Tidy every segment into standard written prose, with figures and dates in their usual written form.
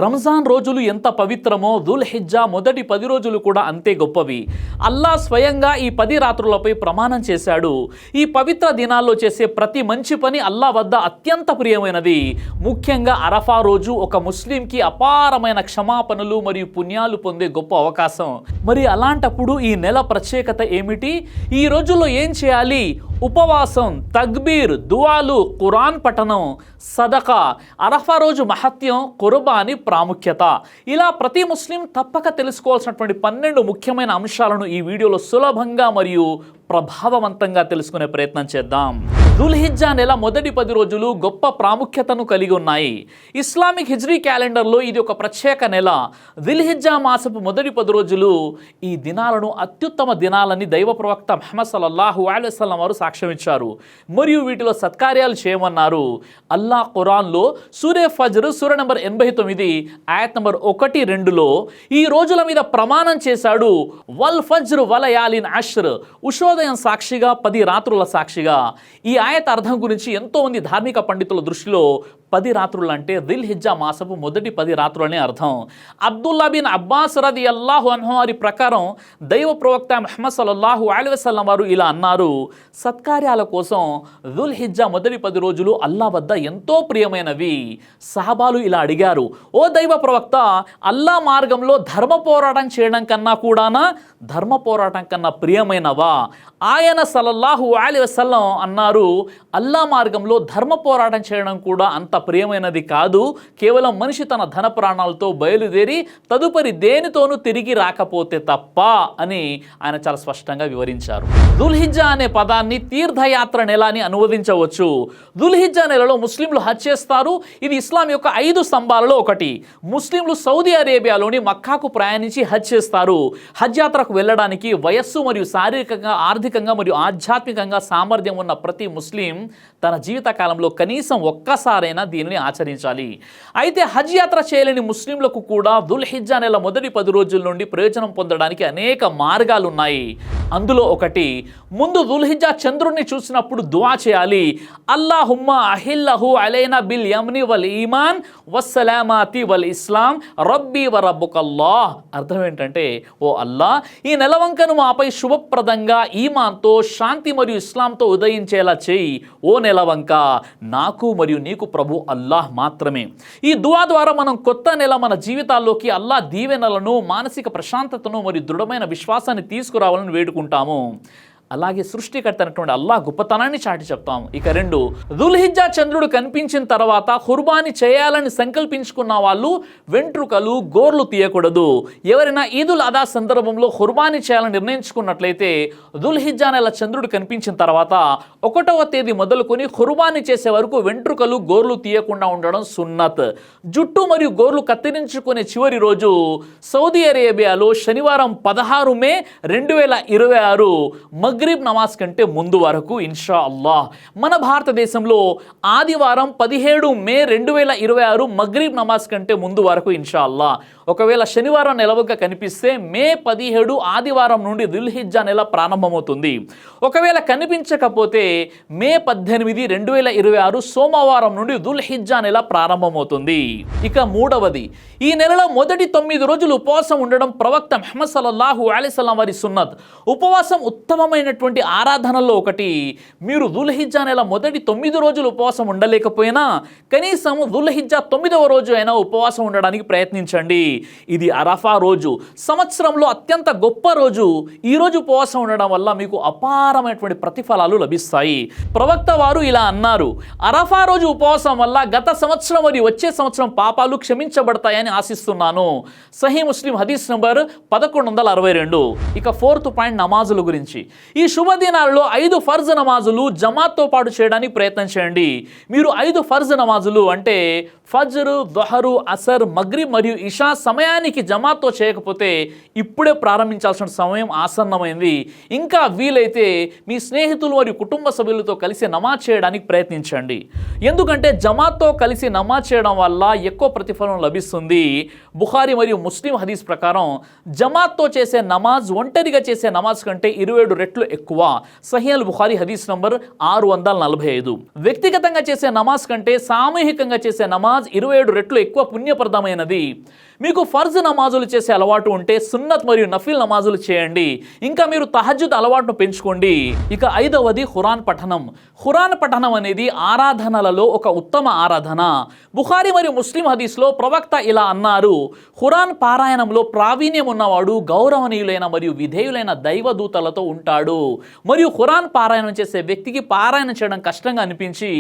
రంజాన్ రోజులు ఎంత పవిత్రమో దుల్హిజ్జా మొదటి 10 రోజులు కూడా అంతే గొప్పవి. అల్లా స్వయంగా ఈ 10 రాత్రులపై ప్రమాణం చేశాడు. ఈ పవిత్ర దినాల్లో చేసే ప్రతి మంచి పని అల్లా వద్ద అత్యంత ప్రియమైనది. ముఖ్యంగా అరఫా రోజు ఒక ముస్లింకి అపారమైన క్షమాపణలు మరియు పుణ్యాలు పొందే గొప్ప అవకాశం. మరి అలాంటప్పుడు ఈ నెల ప్రత్యేకత ఏమిటి? ఈ రోజుల్లో ఏం చేయాలి? ఉపవాసం, తక్బీర్, దువాలు, ఖురాన్ పఠనం, సదకా, అరఫా రోజు మహత్యం, కుర్బానీ ప్రాముఖ్యత, ఇలా ప్రతి ముస్లిం తప్పక తెలుసుకోవాల్సినటువంటి 12 ముఖ్యమైన అంశాలను ఈ వీడియోలో సులభంగా మరియు ప్రభావవంతంగా తెలుసుకునే ప్రయత్నం చేద్దాం. దుల్హిజ్జా నెల మొదటి 10 రోజులు గొప్ప ప్రాముఖ్యతను కలిగి ఉన్నాయి. ఇస్లామిక్ హిజ్రీ క్యాలెండర్లో ఇది ఒక ప్రత్యేక నెల. దుల్హిజ్జా మాసపు మొదటి 10 రోజులు ఈ దినాలను అత్యుత్తమ దినాలని దైవ ప్రవక్త ముహమ్మద్ సల్లల్లాహు అలైహి వసల్లం వారు సాక్ష్యం ఇచ్చారు మరియు వీటిలో సత్కార్యాలు చేయమన్నారు. అల్లా ఖురాన్లో సూరే ఫజ్ర్ సూర నంబర్ 89 ఆయత్ నంబర్ 1-2లో ఈ రోజుల మీద ప్రమాణం చేశాడు. వల్ ఫజ్ర్ వలయాలిన్ అష్ర్, ఉషోదయం సాక్షిగా 10 రాత్రుల సాక్షిగా. ఈ ఆయత అర్థం గురించి ఎంతోమంది ధార్మిక పండితుల దృష్టిలో 10 రాత్రులు అంటే దుల్హిజ్జా మాసపు మొదటి 10 రాత్రులనే అర్థం. అబ్దుల్లా బిన్ అబ్బాస్ రదియల్లాహు అన్హు వారి ప్రకారం దైవ ప్రవక్త ముహమ్మద్ సల్లల్లాహు అలైహి వసల్లం వారు ఇలా అన్నారు: సత్కార్యాల కోసం దుల్హిజ్జా మొదటి 10 రోజులు అల్లా వద్ద ఎంతో ప్రియమైనవి. సహాబాలు ఇలా అడిగారు: ఓ దైవ ప్రవక్త, అల్లా మార్గంలో ధర్మ పోరాటం చేయడం కన్నా కూడానా, ధర్మ పోరాటం కన్నా ప్రియమైనవా? ఆయన సల్లల్లాహు అలైహి వసల్లం అన్నారు: అల్లా మార్గంలో ధర్మ పోరాటం చేయడం కూడా అంత ప్రియమైనది కాదు, కేవలం మనిషి తన ధన ప్రాణాలతో బయలుదేరి తదుపరి దేనితోనూ తిరిగి రాకపోతే తప్ప అని ఆయన చాలా స్పష్టంగా వివరించారు. దుల్హిజ్జా అనే పదాన్ని తీర్థయాత్ర నెల అని అనువదించవచ్చు. దుల్హిజ్జా నెలలో ముస్లింలు హజ్ చేస్తారు. ఇది ఇస్లాం యొక్క 5 స్తంభాలలో ఒకటి. ముస్లింలు సౌదీ అరేబియాలోని మక్కాకు ప్రయాణించి హజ్ చేస్తారు. హజ్ యాత్రకు వెళ్ళడానికి వయస్సు మరియు శారీరకంగా, ఆర్థికంగా మరియు ఆధ్యాత్మికంగా సామర్థ్యం ఉన్న ప్రతి ముస్లిం తన జీవిత కాలంలో కనీసం ఒక్కసారైనా దీనిని ఆచరించాలి. అయితే హజ్ యాత్ర చేయలేని ముస్లింలకు కూడా దుల్హిజ్జా నెల మొదటి 10 రోజుల నుండి ప్రయోజనం పొందడానికి అనేక మార్గాలు ఉన్నాయి. అందులో ఒకటి, ముందు దుల్హిజ్జా చంద్రుడిని చూసినప్పుడు దువా చేయాలి. అల్లాహుమ్మా అహిల్లహు అలైనా బిల్ యమ్ని వల్ ఈమాన్ వస్సలామాతి వల్ ఇస్లాం రబ్బీ వ రబ్బుకల్లాహ్. అర్థం ఏంటంటే, ఓ అల్లా, ఈ నెలవంకను మాపై శుభప్రదంగా ఈమాన్తో, శాంతి మరియు ఇస్లాంతో ఉదయించేలా చేయి. ఓ నెలవంక, నాకు మరియు నీకు ప్రభు అల్లాహ్ మాత్రమే. ఈ దువా ద్వారా మనం కొత్త నెల మన జీవితాల్లోకి అల్లాహ్ దీవెనలను, మానసిక ప్రశాంతతను మరియు దృఢమైన విశ్వాసాన్ని తీసుకురావాలని వేడుకుంటాము. అలాగే సృష్టికర్త అయినటువంటి అల్లాహ్ గొప్పతనాన్ని చాటి చెప్తాము. ఇక 2, దుల్హిజ్జా చంద్రుడు కనిపించిన తర్వాత ఖుర్బానీ చేయాలని సంకల్పించుకున్న వాళ్ళు వెంట్రుకలు, గోర్లు తీయకూడదు. ఎవరైనా ఈదుల్ అదా సందర్భంలో ఖుర్బానీ చేయాలని నిర్ణయించుకున్నట్లయితే దుల్హిజ్జా నెల చంద్రుడు కనిపించిన తర్వాత 1వ తేదీ మొదలుకొని ఖుర్బానీ చేసే వరకు వెంట్రుకలు, గోర్లు తీయకుండా ఉండడం సున్నత్. జుట్టు మరియు గోర్లు కత్తిరించుకునే చివరి రోజు సౌదీ అరేబియాలో శనివారం 16 మే 2026 మగ్రిబ్ నమాజ్ కంటే ముందు వరకు ఇన్షా అల్లాహ్. మన భారతదేశంలో ఆదివారం 17 మే 2026 మగ్రిబ్ నమాజ్ కంటే ముందు వరకు ఇన్షా అల్లాహ్. ఒకవేళ శనివారం నెలవంక కనిపిస్తే మే 17 ఆదివారం నుండి దుల్హిజ్జా నెల ప్రారంభమవుతుంది. ఒకవేళ కనిపించకపోతే మే 18 2026 సోమవారం నుండి దుల్హిజ్జా నెల ప్రారంభమవుతుంది. ఇక 3వది, ఈ నెలలో మొదటి 9 రోజులు ఉపవాసం ఉండడం ప్రవక్త ముహమ్మద్ సల్లల్లాహు అలైహి వసల్లం వారి సున్నత్. ఉపవాసం ఉత్తమమైనటువంటి ఆరాధనల్లో ఒకటి. మీరు దుల్హిజ్జా నెల మొదటి 9 రోజులు ఉపవాసం ఉండలేకపోయినా కనీసం దుల్హిజ్జా 9వ రోజు అయినా ఉపవాసం ఉండడానికి ప్రయత్నించండి. ఇది అరఫా రోజు, సంవత్సరంలో అత్యంత గొప్ప రోజు. ఈ రోజు ఉపవాసం ఉండడం వల్ల మీకు అపారమైనటువంటి ప్రతిఫలాలు లభిస్తాయి. ప్రవక్త వారు ఇలా అన్నారు: అరఫా రోజు ఉపవాసం వల్ల గత సంవత్సరం మరియు వచ్చే సంవత్సరం పాపాలు క్షమించబడతాయని ఆశిస్తున్నాను. సహీ ముస్లిం హదీస్ నంబర్ 1162. ఇక 4th పాయింట్, నమాజుల గురించి. ఈ శుభదినాలలో 5 ఫర్జ్ నమాజులు జమాత్తో పాటు చేయడానికి ప్రయత్నం చేయండి. మీరు 5 ఫర్జ్ నమాజులు అంటే ఫజ్ర్, దుహరు, అసర్, మగ్రిబ్ మరియు ఇషా సమయానికి జమాత్తో చేయకపోతే ఇప్పుడే ప్రారంభించాల్సిన సమయం ఆసన్నమైంది. ఇంకా వీలైతే మీ స్నేహితులు మరియు కుటుంబ సభ్యులతో కలిసి నమాజ్ చేయడానికి ప్రయత్నించండి. ఎందుకంటే జమాత్తో కలిసి నమాజ్ చేయడం వల్ల ఎక్కువ ప్రతిఫలం లభిస్తుంది. బుఖారీ మరియు ముస్లిం హదీస్ ప్రకారం జమాత్తో చేసే నమాజ్ ఒంటరిగా చేసే నమాజ్ కంటే 27 రెట్లు రెట్లు ఎక్కువ. సహీహ్ బుఖారీ హదీస్ నంబర్ 645. వ్యక్తిగతంగా చేసే నమాజ్ కంటే సామూహికంగా చేసే నమాజ్ 27 రెట్లు ఎక్కువ పుణ్యప్రదమైనది. మీకు ఫర్జ్ నమాజులు చేసే అలవాటు ఉంటే సున్నత్ మరియు నఫిల్ నమాజులు చేయండి. ఇంకా మీరు తహజ్జుద్ అలవాటును పెంచుకోండి. ఇక 5వది ఖురాన్ పఠనం. ఖురాన్ పఠనం అనేది ఆరాధనలలో ఒక ఉత్తమ ఆరాధన. బుఖారీ మరియు ముస్లిం హదీస్లో ప్రవక్త ఇలా అన్నారు: ఖురాన్ పారాయణంలో ప్రావీణ్యం ఉన్నవాడు గౌరవనీయులైన మరియు విధేయులైన దైవదూతలతో ఉంటాడు. మరియు ఖురాన్ పారాయణం చేసే వ్యక్తికి పారాయణం చేయడం కష్టంగా అనిపించి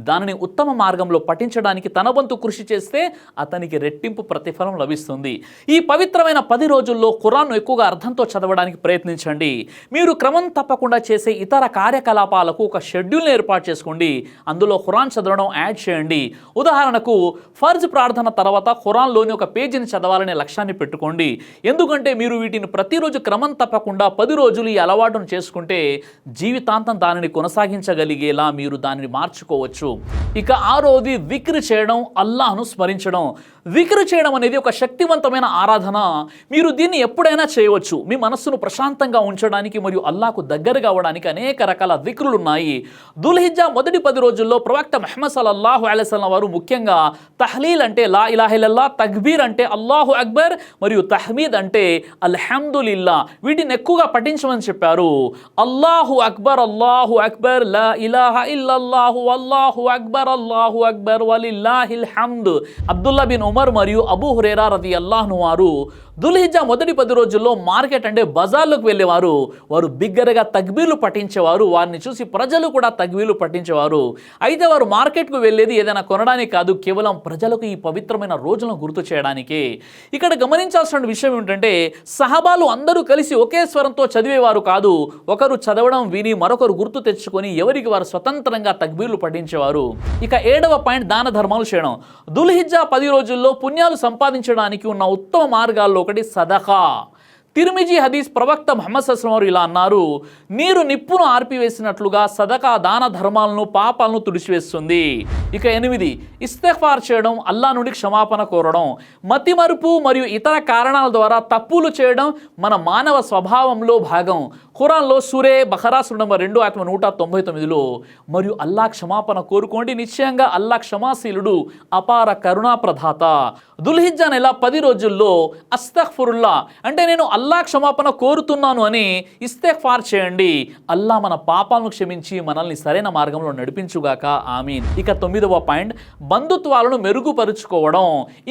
దానిని ఉత్తమ మార్గంలో పఠించడానికి తన వంతు కృషి చేస్తే అతనికి రెట్టింపు ప్రతిఫలం లభిస్తుంది. ఈ పవిత్రమైన 10 రోజుల్లో ఖురాన్ను ఎక్కువగా అర్థంతో చదవడానికి ప్రయత్నించండి. మీరు క్రమం తప్పకుండా చేసే ఇతర కార్యకలాపాలకు ఒక షెడ్యూల్ని ఏర్పాటు చేసుకోండి. అందులో ఖురాన్ చదవడం యాడ్ చేయండి. ఉదాహరణకు ఫర్జ్ ప్రార్థన తర్వాత ఖురాన్లోని ఒక పేజీని చదవాలనే లక్ష్యాన్ని పెట్టుకోండి. ఎందుకంటే మీరు వీటిని ప్రతిరోజు క్రమం తప్పకుండా 10 రోజులు ఈ అలవాటును చేసుకుంటే జీవితాంతం దానిని కొనసాగించగలిగేలా మీరు దానిని మార్చుకోవచ్చు. ఇక 6వది విక్ర్ చేయడం, అల్లాహ్ను స్మరించడం. విక్ర్ చేయడం అనేది ఒక శక్తివంతమైన ఆరాధన. మీరు దీన్ని ఎప్పుడైనా చేయవచ్చు. మీ మనస్సును ప్రశాంతంగా ఉంచడానికి మరియు అల్లాహ్కు దగ్గరగా అవ్వడానికి అనేక రకాల విక్రులు ఉన్నాయి. దుల్హిజ్జా మొదటి 10 రోజుల్లో ప్రవక్త ముహమ్మద్ సల్లల్లాహు అలైహి వసల్లం వారు ముఖ్యంగా తహ్లీల్ అంటే లా ఇలాహ ఇల్లల్లాహ్, తక్బీర్ అంటే అల్లాహు అక్బర్ మరియు తహ్మీద్ అంటే అల్హమ్దులిల్లా వీటిని ఎక్కువగా పఠించమని చెప్పారు. అల్లాహు అక్బర్ లా ఇలాహ ఇల్లల్లాహు అల్లాహు అక్బర్ వలిల్లాహిల్ హమ్ద్. అబ్దుల్లా బిన్ ఉమర్ మరియు అబూ హురైరా రదియల్లాహు అన్హు వారు దుల్హిజ్జా మొదటి 10 రోజుల్లో మార్కెట్ అంటే బజార్లకు వెళ్ళేవారు. వారు బిగ్గరగా తక్బీర్లు పఠించేవారు. వారిని చూసి ప్రజలు కూడా తక్బీర్లు పఠించేవారు. అయితే వారు మార్కెట్కు వెళ్ళేది ఏదైనా కొనడానికి కాదు, కేవలం ప్రజలకు ఈ పవిత్రమైన రోజులను గుర్తు చేయడానికే. ఇక్కడ గమనించాల్సిన విషయం ఏమిటంటే సహబాలు అందరూ కలిసి ఒకే స్వరంతో చదివేవారు కాదు. ఒకరు చదవడం విని మరొకరు గుర్తు తెచ్చుకొని ఎవరికి వారు స్వతంత్రంగా తక్బీర్లు పఠించేవారు. ఇక 7వ పాయింట్ దాన ధర్మాలు చేయడం. దుల్హిజ్జా 10 రోజుల్లో పుణ్యాలు సంపాదించడానికి ఉన్న ఉత్తమ మార్గాల్లో ఒకటి సదకా. తిర్మిజీ హదీస్ ప్రవక్త ముహమ్మద్ సల్లల్లాహు అలైహి వసల్లం ఇలా అన్నారు: నీరు నిప్పును ఆర్పివేసినట్లుగా సదకా దాన ధర్మాలను పాపాలను తుడిచివేస్తుంది. ఇక 8 ఇస్తిగ్ఫార్ చేయడం, అల్లాహ్ నుండి క్షమాపణ కోరడం. మతిమరుపు మరియు ఇతర కారణాల ద్వారా తప్పులు చేయడం మన మానవ స్వభావంలో భాగం. ఖురాన్లో సూరే బఖరా సూరా నంబర్ 2 ఆయత 199లో మరియు అల్లాహ్ క్షమాపణ కోరుకోండి, నిశ్చయంగా అల్లాహ్ క్షమాశీలుడు, అపార కరుణా ప్రదాత. దుల్హిజ్జా నెల 10 రోజుల్లో అస్తగ్ఫిరుల్లా అంటే నేను అల్లాహ్ క్షమాపణ కోరుతున్నాను అని ఇస్తిగ్ఫార్ చేయండి. అల్లాహ్ మన పాపాలను క్షమించి మనల్ని సరైన మార్గంలో నడిపించుగాక, ఆమీన్. ఇక 9వ పాయింట్ బంధుత్వాలను మెరుగుపరుచుకోవడం,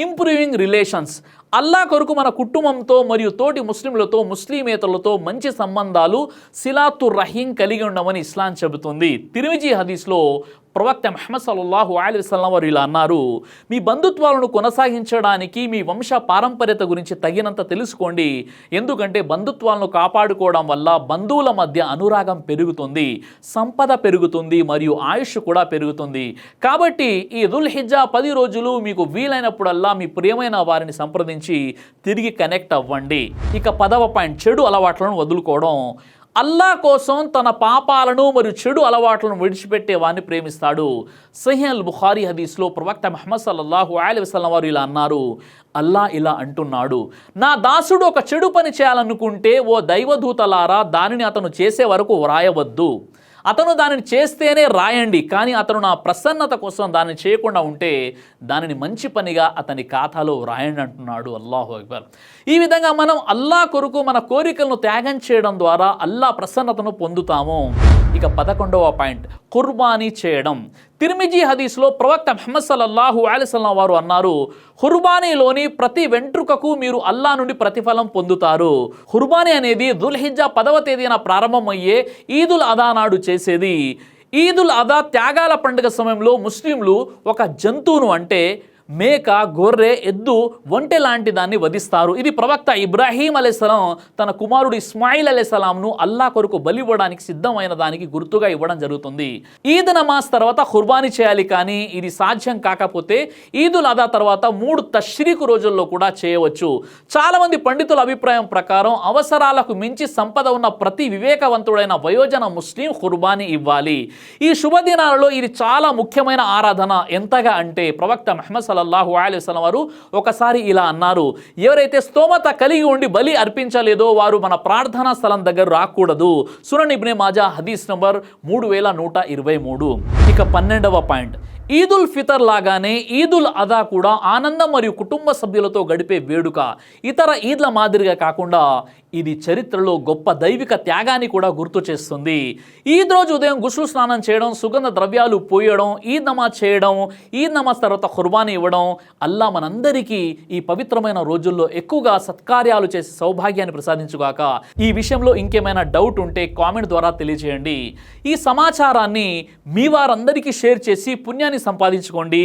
ఇంప్రూవింగ్ రిలేషన్స్. అల్లాహ్ కొరకు మన కుటుంబంతో మరియు తోటి ముస్లింలతో, ముస్లిమేతరులతో మంచి సంబంధాలు, సిలాతుర్ రహీం కలిగి ఉండమని ఇస్లాం చెబుతుంది. తిర్మిజీ హదీస్లో ప్రవక్త ముహమ్మద్ సల్లల్లాహు అలైహి వసల్లం వారు ఇలా అన్నారు: మీ బంధుత్వాలను కొనసాగించడానికి మీ వంశ పారంపర్యత గురించి తగినంత తెలుసుకోండి. ఎందుకంటే బంధుత్వాలను కాపాడుకోవడం వల్ల బంధువుల మధ్య అనురాగం పెరుగుతుంది, సంపద పెరుగుతుంది మరియు ఆయుష్ కూడా పెరుగుతుంది. కాబట్టి ఈ దుల్హిజ్జా 10 రోజులు మీకు వీలైనప్పుడల్లా మీ ప్రియమైన వారిని సంప్రదించి తిరిగి కనెక్ట్ అవ్వండి. ఇక 10వ పాయింట్ చెడు అలవాట్లను వదులుకోవడం. అల్లాహ్ కోసం తన పాపాలను మరియు చెడు అలవాట్లను విడిచిపెట్టే వారిని ప్రేమిస్తాడు. సహీహ్ బుఖారీ హదీస్లో ప్రవక్త ముహమ్మద్ సల్లల్లాహు అలైహి వసల్లం వారు ఇలా అన్నారు: అల్లాహ్ ఇలా అంటున్నాడు, నా దాసుడు ఒక చెడు పని చేయాలనుకుంటే ఓ దైవదూతలారా దానిని అతను చేసే వరకు వ్రాయవద్దు. అతను దానిని చేస్తేనే రాయండి, కానీ అతను నా ప్రసన్నత కోసం దానిని చేయకుండా ఉంటే దానిని మంచి పనిగా అతని ఖాతాలో వ్రాయండి అంటున్నాడు. అల్లాహు అక్బర్. ఈ విధంగా మనం అల్లాహ్ కొరకు మన కోరికలను త్యాగం చేయడం ద్వారా అల్లాహ్ ప్రసన్నతను పొందుతాము. ఇక 11వ పాయింట్ కుర్బానీ చేయడం. తిర్మిజీ హదీస్లో ప్రవక్త ముహమ్మద్ సల్లల్లాహు అలైహి వసల్లం వారు అన్నారు: ఖుర్బానీలోని ప్రతి వెంట్రుకకు మీరు అల్లాహ్ నుండి ప్రతిఫలం పొందుతారు. ఖుర్బానీ అనేది దుల్హిజ్జా 10వ తేదీన ప్రారంభమయ్యే ఈదుల్ అదా నాడు చేసేది. ఈదుల్ అదా త్యాగాల పండుగ సమయంలో ముస్లింలు ఒక జంతువును అంటే మేక, గొర్రె, ఎద్దు, ఒంటె లాంటి దాన్ని వధిస్తారు. ఇది ప్రవక్త ఇబ్రాహీం అలైహిస్సలాం తన కుమారుడు ఇస్మాయిల్ అలైహిస్సలాంను అల్లాహ్ కొరకు బలి ఇవ్వడానికి సిద్ధమైన దానికి గుర్తుగా ఇవ్వడం జరుగుతుంది. ఈద్ నమాజ్ తర్వాత ఖుర్బానీ చేయాలి, కానీ ఇది సాధ్యం కాకపోతే ఈదుల్ అదా తర్వాత 3 తష్రీకు రోజుల్లో కూడా చేయవచ్చు. చాలామంది పండితుల అభిప్రాయం ప్రకారం అవసరాలకు మించి సంపద ఉన్న ప్రతి వివేకవంతుడైన వయోజన ముస్లిం ఖుర్బానీ ఇవ్వాలి. ఈ శుభదినాలలో ఇది చాలా ముఖ్యమైన ఆరాధన. ఎంతగా అంటే ప్రవక్త ముహమ్మద్ సల్లల్లాహు అలైహి వసల్లం వారు ఒకసారి ఇలా అన్నారు, ఎవరైతే స్తోమత కలిగి ఉండి బలి అర్పించలేదో వారు మన ప్రార్థనా స్థలం దగ్గర రాకూడదు. సునన్ ఇబ్నే మాజా హదీస్ నంబర్ 3123. ఇక 12వ పాయింట్, ఈదుల్ ఫితర్ లాగానే ఈదుల్ అదా కూడా ఆనందం మరియు కుటుంబ సభ్యులతో గడిపే వేడుక. ఇతర ఈద్ల మాదిరిగా కాకుండా ఇది చరిత్రలో గొప్ప దైవిక త్యాగాన్ని కూడా గుర్తు చేస్తుంది. ఈద్ రోజు ఉదయం గుస్లు స్నానం చేయడం, సుగంధ ద్రవ్యాలు పోయడం, ఈద్ నమాజ్ చేయడం, ఈద్ నమాజ్ తర్వాత ఖుర్బానీ ఇవ్వడం, అల్లా మనందరికీ ఈ పవిత్రమైన రోజుల్లో ఎక్కువగా సత్కార్యాలు చేసి సౌభాగ్యాన్ని ప్రసాదించుగాక. ఈ విషయంలో ఇంకేమైనా డౌట్ ఉంటే కామెంట్ ద్వారా తెలియజేయండి. ఈ సమాచారాన్ని మీ వారందరికీ షేర్ చేసి పుణ్యాన్ని సంపాదించుకోండి.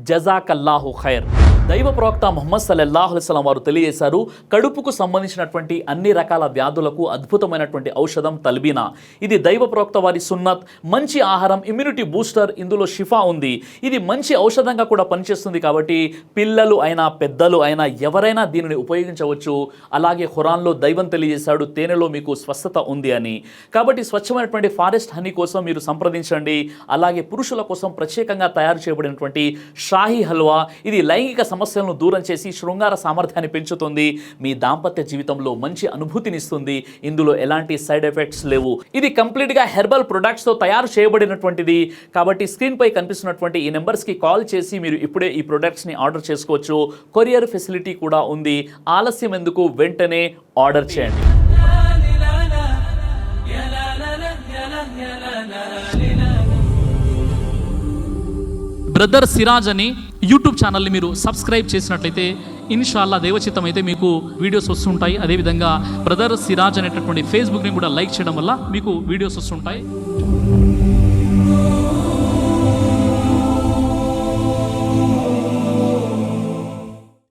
జజాకల్లాహు ఖైర్. దైవ ప్రవక్త ముహమ్మద్ సల్లల్లాహు అలైహి వసల్లం వారు తెలియజేశారు, కడుపుకు సంబంధించినటువంటి అన్ని రకాల వ్యాధులకు అద్భుతమైనటువంటి ఔషధం తల్బీనా. ఇది దైవ ప్రవక్త వారి సున్నత్, మంచి ఆహారం, ఇమ్యూనిటీ బూస్టర్, ఇందులో షిఫా ఉంది. ఇది మంచి ఔషధంగా కూడా పనిచేస్తుంది. కాబట్టి పిల్లలు అయినా పెద్దలు అయినా ఎవరైనా దీనిని ఉపయోగించవచ్చు. అలాగే ఖురాన్లో దైవం తెలియజేశాడు, తేనెలో మీకు స్వస్థత ఉంది అని. కాబట్టి స్వచ్ఛమైనటువంటి ఫారెస్ట్ హనీ కోసం మీరు సంప్రదించండి. అలాగే పురుషుల కోసం ప్రత్యేకంగా తయారు చేయబడినటువంటి షాహీ హల్వా, ఇది లైంగిక సమస్యలను దూరం చేసి శృంగార సామర్థ్యాన్ని పెంచుతుంది. మీ దాంపత్య జీవితంలో మంచి అనుభూతినిస్తుంది. ఇందులో ఎలాంటి సైడ్ ఎఫెక్ట్స్ లేవు. ఇది కంప్లీట్గా హెర్బల్ ప్రొడక్ట్స్తో తయారు చేయబడినటువంటిది. కాబట్టి స్క్రీన్పై కనిపిస్తున్నటువంటి ఈ నెంబర్స్కి కాల్ చేసి మీరు ఇప్పుడే ఈ ప్రొడక్ట్స్ని ఆర్డర్ చేసుకోవచ్చు. కొరియర్ ఫెసిలిటీ కూడా ఉంది. ఆలస్యం ఎందుకు, వెంటనే ఆర్డర్ చేయండి. బ్రదర్ సిరాజ్ అని యూట్యూబ్ ఛానల్ని మీరు సబ్స్క్రైబ్ చేసినట్లయితే ఇన్షాల్లా దైవచిత్తం అయితే మీకు వీడియోస్ వస్తుంటాయి. అదేవిధంగా బ్రదర్ సిరాజ్ అనేటటువంటి ఫేస్బుక్ని కూడా లైక్ చేయడం వల్ల మీకు వీడియోస్ వస్తుంటాయి.